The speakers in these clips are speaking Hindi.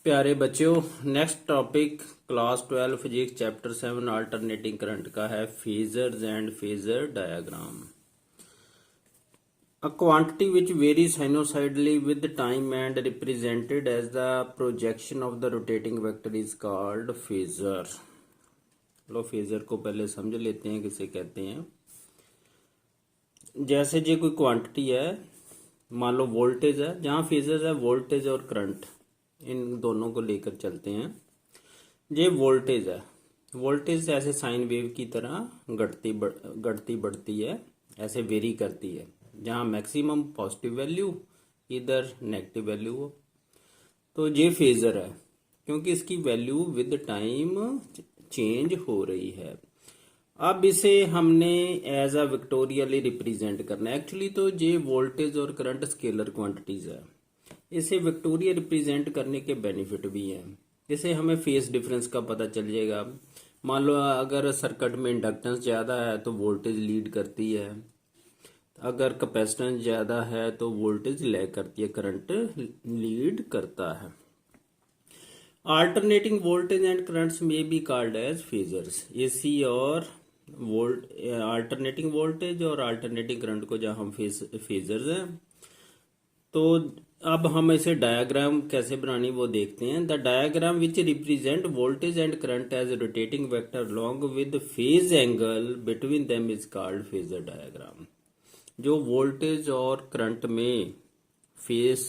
प्यारे बच्चों, next topic class 12 physics chapter 7 alternating current का है phasors and phasor diagram. A quantity which varies sinusoidally with time and represented as the projection of the rotating vector is called phasor। Low phasor को पहले समझ लेते हैं किसे कहते हैं। जैसे जो कोई क्वांटिटी है, मान लो वोल्टेज है, जहाँ फेजर है वोल्टेज और करंट, इन दोनों को लेकर चलते हैं। ये वोल्टेज है, वोल्टेज ऐसे साइन वेव की तरह घटती बढ़ती है, ऐसे वेरी करती है, जहाँ मैक्सिमम पॉजिटिव वैल्यू इधर नेगेटिव वैल्यू हो। तो ये फेजर है क्योंकि इसकी वैल्यू विद टाइम चेंज हो रही है। अब इसे हमने एज अ विक्टोरियली रिप्रेजेंट करना है। एक्चुअली तो ये वोल्टेज और करंट स्केलर क्वांटिटीज है, इसे विक्टोरिया रिप्रेजेंट करने के बेनिफिट भी हैं। इससे हमें फेस डिफरेंस का पता चल जाएगा। मान लो अगर सर्किट में इंडक्टेंस ज़्यादा है तो वोल्टेज लीड करती है, अगर कैपेसिटेंस ज़्यादा है तो वोल्टेज लैग करती है, करंट लीड करता है। अल्टरनेटिंग वोल्टेज एंड करंट्स में be called as phasors. AC और अल्टरनेटिंग वोल्टेज और अल्टरनेटिंग करंट को जहाँ हम फेजर्स हैं। तो अब हम इसे डायग्राम कैसे बनानी वो देखते हैं। The diagram which represent voltage and current as rotating vector long with phase angle between them is called phasor diagram. जो वोल्टेज और करंट में फेज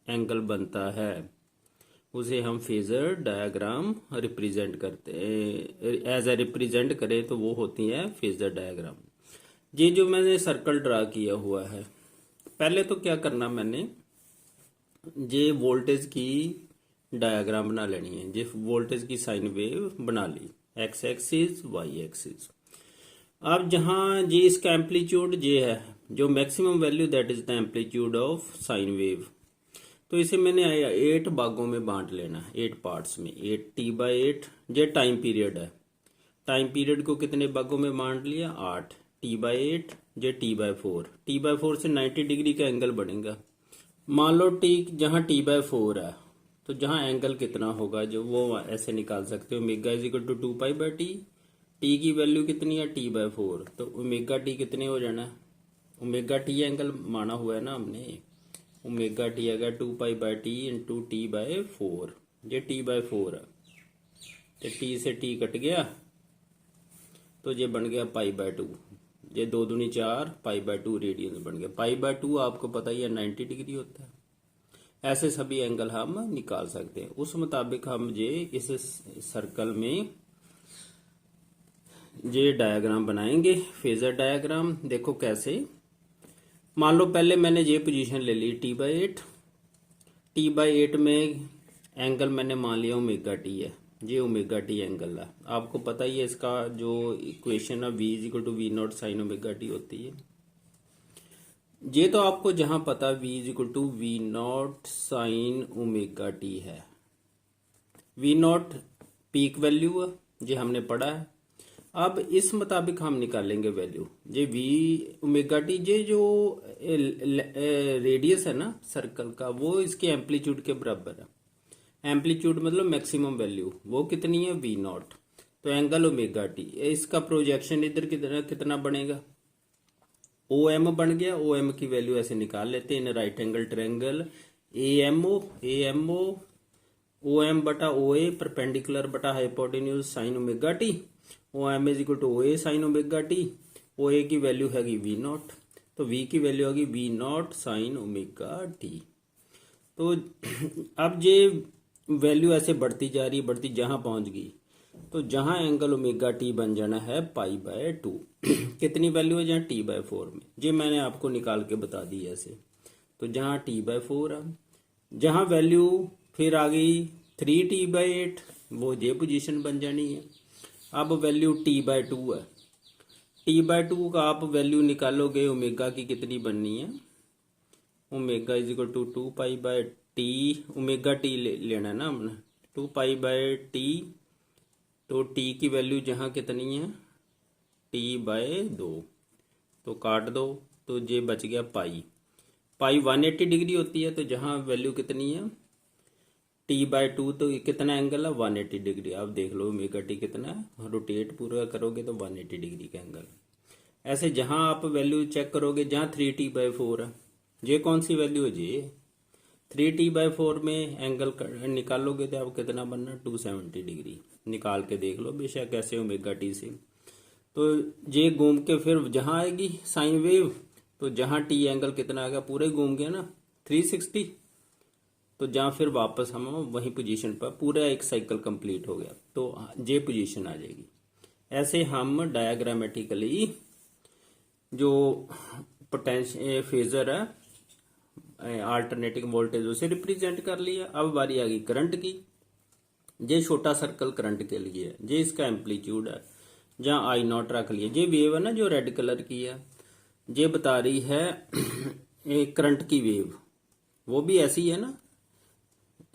एंगल बनता है उसे हम फेजर डायग्राम रिप्रेजेंट करते हैं। एज ए रिप्रेजेंट करें तो वो होती है फेजर डायग्राम। ये जो मैंने सर्कल ड्रा किया हुआ है, पहले तो क्या करना, मैंने ये वोल्टेज की डायग्राम बना लेनी है। ये वोल्टेज की साइन वेव बना ली, एक्स एक्सिस वाई एक्सिस। अब जहाँ ये इसका एम्पलीट्यूड ये है, जो maximum value that is the amplitude of sine wave. तो इसे मैंने 8 भागों में बांट लेना है, 8 पार्ट्स में, 8t/8। ये टाइम पीरियड है, टाइम पीरियड को कितने भागों में बांट लिया, 8। t/8 ये t/4। t/4 से 90 डिग्री का एंगल बनेगा। मान लो t जहाँ t/4 है तो जहाँ एंगल कितना होगा जो वो ऐसे निकाल सकते हो। Omega is equal to 2π/t। T की वैल्यू कितनी है, t/4, तो ओमेगा टी कितने हो जाना है, ओमेगा टी एंगल माना हुआ है ना हमने। ओमेगा टी आएगा 2π/t इंटू t/4। ये t/4 है तो t से t कट गया तो ये बन गया π/2। ये 2 दूनी 4, π/2 रेडियंस बन गया। π/2 आपको पता ही है 90 डिग्री होता है। ऐसे सभी एंगल हम निकाल सकते हैं। उस मुताबिक हम ये इस सर्कल में ये डायग्राम बनाएंगे, फेजर डायग्राम। देखो कैसे, मान लो पहले मैंने ये पोजीशन ले ली t/8। t/8 में एंगल मैंने मान लिया ओमेगा टी है, ये ओमेगा टी एंगल है। आपको पता ही है इसका जो इक्वेशन है v is equal to v0 sine omega t होती है। ये तो आपको जहां पता v is equal to v0 sine omega t है। v0 पीक वैल्यू है, ये हमने पढ़ा है। अब इस मुताबिक हम निकालेंगे वैल्यू। ये v ओमेगा टी, ये जो रेडियस है ना सर्कल का, वो इसके एम्पलीट्यूड के बराबर है। एम्पलीट्यूड मतलब मैक्सिमम वैल्यू, वो कितनी है, v0। तो एंगल ओमेगा टी, इसका प्रोजेक्शन इधर कितना बनेगा, OM बन गया। OM की वैल्यू ऐसे निकाल लेते हैं in right angle triangle. AMO OM बटा OA परपेंडिकुलर बटा hypotenuse sine omega t. OM is equal to OA sine omega t. OA की वैल्यू हैगी v0, तो V की वैल्यू होगी v0 साइन ओमेगा टी। तो अब ये वैल्यू ऐसे बढ़ती जा रही, बढ़ती जहां पहुंच गई तो जहां एंगल ओमेगा टी बन जाना है π/2। कितनी वैल्यू है, जहां t/4 में। ये मैंने आपको निकाल के बता दी ऐसे। तो जहां t/4 है, जहां वैल्यू फिर आ गई 3t/8, वो ये पोजीशन बन जानी है। अब वैल्यू t/2 है, t/2 का आप वैल्यू निकालोगे, ओमेगा की कितनी बननी है, omega is equal to 2π/t। Omega t लेना है ना हमने, 2π/t। तो t की वैल्यू जहाँ कितनी है, t/2, तो काट दो तो ये बच गया पाई। 180 डिग्री होती है, तो जहाँ वैल्यू कितनी है t/2 तो कितना एंगल है 180 डिग्री। आप देख लो ओमेगा टी कितना है, रोटेट पूरा करोगे तो 180 डिग्री का एंगल। ऐसे जहां आप वैल्यू चेक करोगे, जहां 3t/4 है, ये कौन सी वैल्यू है जी, 3t/4 में एंगल निकालोगे तो आप कितना बनना 270 डिग्री। निकाल के देख लो बेशक ऐसे ओमेगा टी से। तो ये घूम के फिर जहां आएगी साइन वेव, तो जहां टी एंगल कितना आएगा, पूरे घूम गया ना 360, तो जहां फिर वापस हम वही पोजीशन पर, पूरा एक साइकिल कंप्लीट हो गया तो ये पोजीशन आ जाएगी। ऐसे हम डायग्रामेटिकली जो पोटेंशियल फेजर है अल्टरनेटिंग वोल्टेज उसे रिप्रेजेंट कर लिया। अब बारी आ गई करंट की। ये छोटा सर्कल करंट के लिए है, ये इसका एम्पलीट्यूड है, जहां आई नॉट रख लिया। ये वेव है ना जो रेड कलर की है, ये बता रही है करंट की वेव, वो भी ऐसी है ना,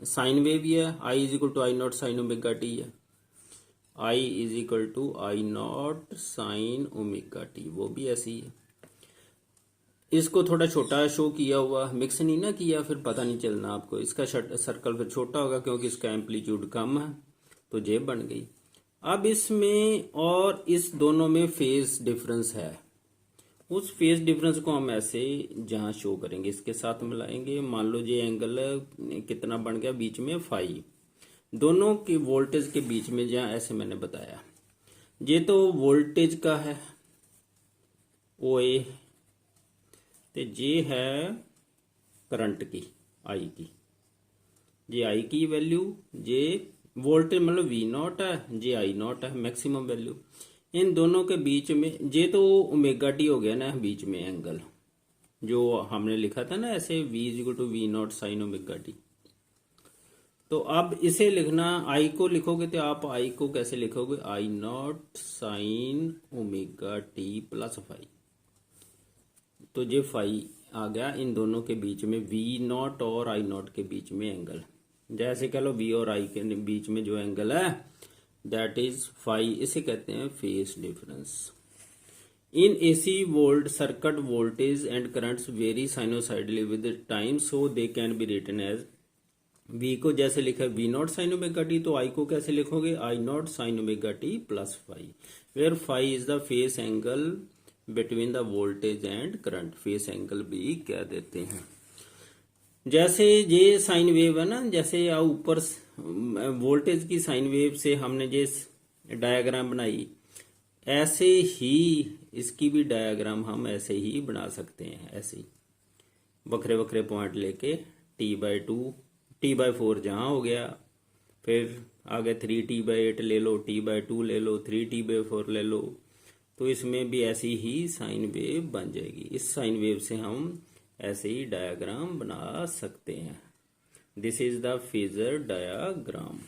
साइन वेव ही है। I is equal to i naught sine omega t है, i is equal to i naught sine omega t, वो भी ऐसी है। इसको थोड़ा छोटा शो किया हुआ, मिक्स नहीं ना किया, फिर पता नहीं चलना आपको। इसका सर्कल फिर छोटा होगा क्योंकि इसका एम्पलीट्यूड कम है, तो ये बन गई। अब इसमें और इस दोनों में फेज डिफरेंस है, उस फेज डिफरेंस को हम ऐसे जहां शो करेंगे इसके साथ मिलाएंगे। मान लो ये एंगल कितना बन गया बीच में फाई, दोनों के वोल्टेज के बीच में, जहां ऐसे मैंने बताया ये तो वोल्टेज का है ओ ए, तो ये है करंट की आई की, ये आई की वैल्यू, ये वोल्टेज मतलब वी नॉट है, ये आई नॉट है मैक्सिमम वैल्यू। इन दोनों के बीच में ये तो ओमेगा टी हो गया ना बीच में एंगल, जो हमने लिखा था ना ऐसे v is equal to v naught sine omega t. तो अब इसे लिखना, आई को लिखोगे तो आप आई को कैसे लिखोगे, i naught sine omega t plus phi. तो ये फाई आ गया इन दोनों के बीच में, वी नॉट और आई नॉट के बीच में एंगल, जैसे कह लो वी और आई के बीच में जो एंगल है दैट इज फाई, इसे कहते हैं phase difference. In AC volt circuit voltage and currents vary sinusoidally with time, so they can be written as, v को जैसे लिखा v naught sine omega t, तो आई को कैसे लिखोगे i naught sine omega t plus phi, where phi is the phase angle between the voltage and current, phase angle भी कह देते हैं। जैसे ये साइन वेव है ना, जैसे ऊपर वोल्टेज की साइन वेव से हमने ये डायग्राम बनाई, ऐसे ही इसकी भी डायग्राम हम ऐसे ही बना सकते हैं, ऐसे ही बखरे बखरे पॉइंट लेके t/2 t/4 जहां हो गया, फिर आगे 3t/8 ले लो, t/2 ले लो, 3t/4 ले लो, तो इसमें भी ऐसी ही साइन वेव बन जाएगी। इस साइन वेव से हम ऐसे ही डायग्राम बना सकते हैं। This is the phasor diagram.